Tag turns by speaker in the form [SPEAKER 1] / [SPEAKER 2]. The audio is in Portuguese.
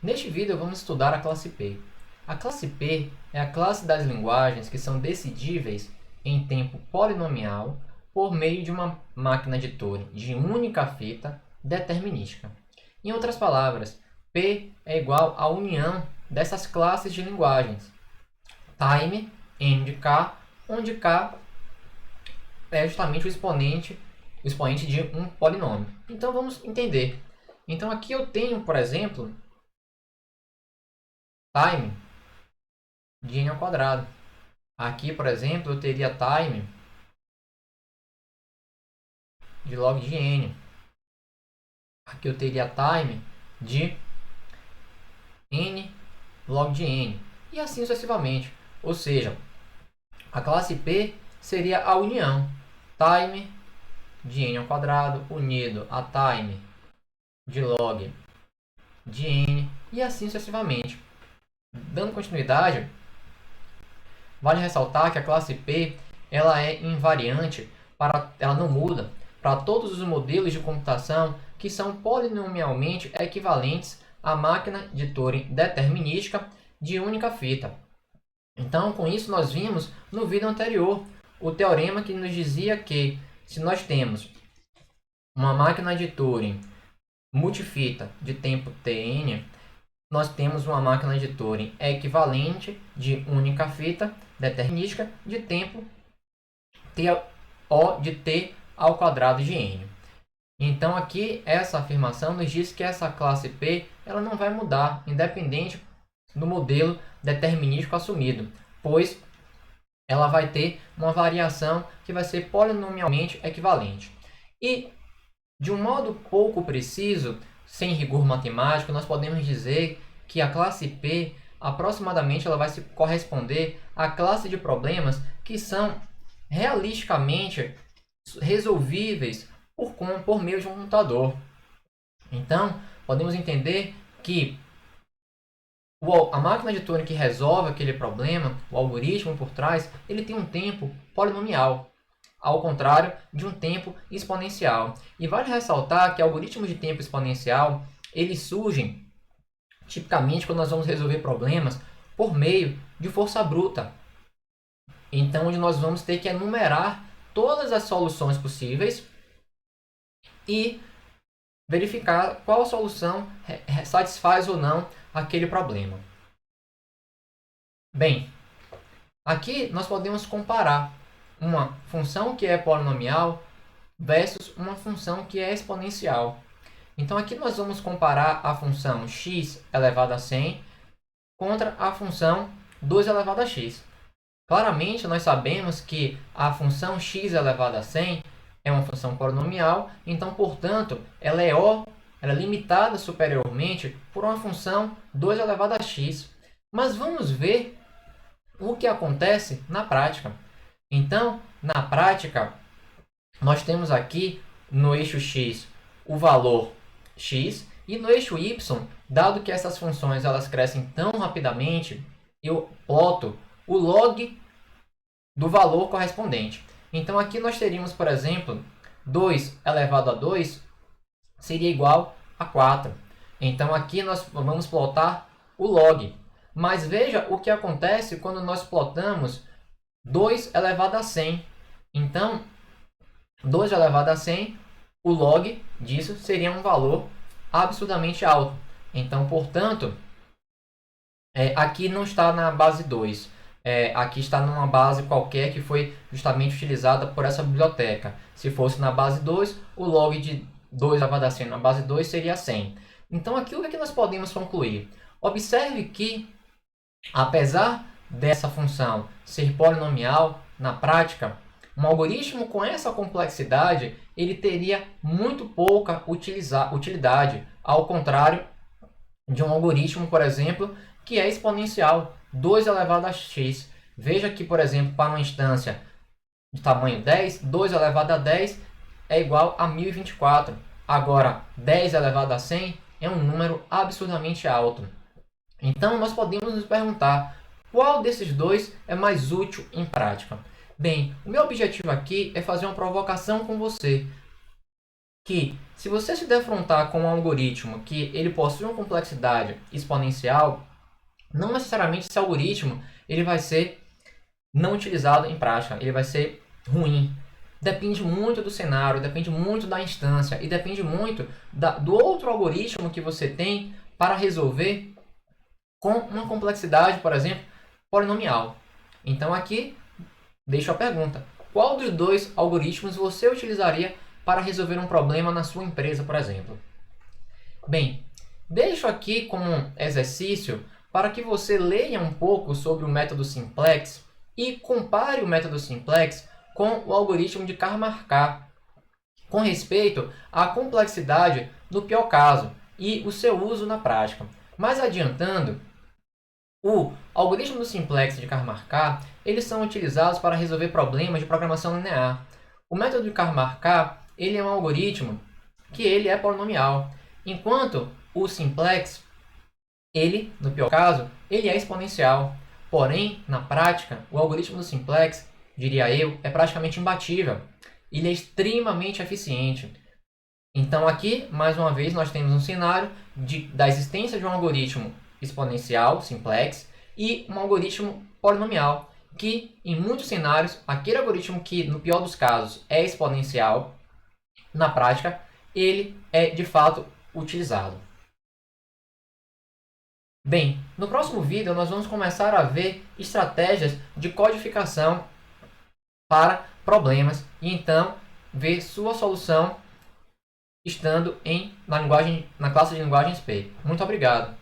[SPEAKER 1] Neste vídeo vamos estudar a classe P. A classe P é a classe das linguagens que são decidíveis em tempo polinomial por meio de uma máquina de Turing de única fita determinística. Em outras palavras, P é igual à união dessas classes de linguagens. Time, n de k, onde k é justamente o expoente de um polinômio. Então vamos entender. Então aqui eu tenho, por exemplo, time de n ao quadrado. Aqui, por exemplo, eu teria time de log de n. Aqui eu teria time de n log de n. E assim sucessivamente. Ou seja, a classe P seria a união. Time de n ao quadrado unido a time de log de n. E assim sucessivamente. Dando continuidade, vale ressaltar que a classe P ela é invariante, ela não muda para todos os modelos de computação que são polinomialmente equivalentes à máquina de Turing determinística de única fita. Então, com isso, nós vimos no vídeo anterior o teorema que nos dizia que se nós temos uma máquina de Turing multifita de tempo Tn, nós temos uma máquina de Turing equivalente de única fita determinística de tempo O de t ao quadrado de n. Então aqui essa afirmação nos diz que essa classe P ela não vai mudar, independente do modelo determinístico assumido, pois ela vai ter uma variação que vai ser polinomialmente equivalente. E de um modo pouco preciso, sem rigor matemático, nós podemos dizer que a classe P, aproximadamente, ela vai se corresponder à classe de problemas que são realisticamente resolvíveis por meio de um computador. Então, podemos entender que a máquina de Turing que resolve aquele problema, o algoritmo por trás, ele tem um tempo polinomial, ao contrário de um tempo exponencial. E vale ressaltar que algoritmos de tempo exponencial, eles surgem tipicamente quando nós vamos resolver problemas por meio de força bruta. Então, onde nós vamos ter que enumerar todas as soluções possíveis e verificar qual solução satisfaz ou não aquele problema. Bem, aqui nós podemos comparar uma função que é polinomial versus uma função que é exponencial. Então aqui nós vamos comparar a função x elevado a 100 contra a função 2 elevado a x. Claramente nós sabemos que a função x elevado a 100 é uma função polinomial, então, portanto, ela é limitada superiormente por uma função 2 elevado a x. Mas vamos ver o que acontece na prática. Então, na prática, nós temos aqui no eixo x o valor x e no eixo y, dado que essas funções elas crescem tão rapidamente, eu ploto o log do valor correspondente. Então, aqui nós teríamos, por exemplo, 2 elevado a 2 seria igual a 4. Então, aqui nós vamos plotar o log. Mas veja o que acontece quando nós plotamos 2 elevado a 100. Então, 2 elevado a 100, o log disso seria um valor absurdamente alto. Então, portanto, aqui não está na base 2. Aqui está numa base qualquer que foi justamente utilizada por essa biblioteca. Se fosse na base 2, o log de 2 elevado a 100 na base 2 seria 100. Então, aqui o que nós podemos concluir? Observe que, apesar dessa função ser polinomial, na prática, um algoritmo com essa complexidade ele teria muito pouca utilidade, ao contrário de um algoritmo, por exemplo, que é exponencial, 2 elevado a x. Veja que, por exemplo, para uma instância de tamanho 10, 2 elevado a 10 é igual a 1024. Agora, 10 elevado a 100 é um número absurdamente alto. Então, nós podemos nos perguntar qual desses dois é mais útil em prática. Bem, o meu objetivo aqui é fazer uma provocação com você. que se você se defrontar com um algoritmo que ele possui uma complexidade exponencial, não necessariamente esse algoritmo ele vai ser não utilizado em prática, ele vai ser ruim. Depende muito do cenário, depende muito da instância e depende muito do outro algoritmo que você tem para resolver com uma complexidade, por exemplo, polinomial. Então aqui deixo a pergunta: qual dos dois algoritmos você utilizaria para resolver um problema na sua empresa, por exemplo? Bem, deixo aqui como exercício para que você leia um pouco sobre o método simplex e compare o método simplex com o algoritmo de Karmarkar com respeito à complexidade do pior caso e o seu uso na prática. Mas adiantando, o algoritmo do simplex de Karmarkar, eles são utilizados para resolver problemas de programação linear. O método de Karmarkar, ele é um algoritmo que ele é polinomial, enquanto o simplex, ele, no pior caso, ele é exponencial. Porém, na prática, o algoritmo do simplex, diria eu, é praticamente imbatível. Ele é extremamente eficiente. Então aqui, mais uma vez, nós temos um cenário da existência de um algoritmo exponencial, simplex, e um algoritmo polinomial, que em muitos cenários, aquele algoritmo que, no pior dos casos, é exponencial, na prática, ele é de fato utilizado. Bem, no próximo vídeo nós vamos começar a ver estratégias de codificação para problemas e então ver sua solução estando na classe de linguagens P. Muito obrigado.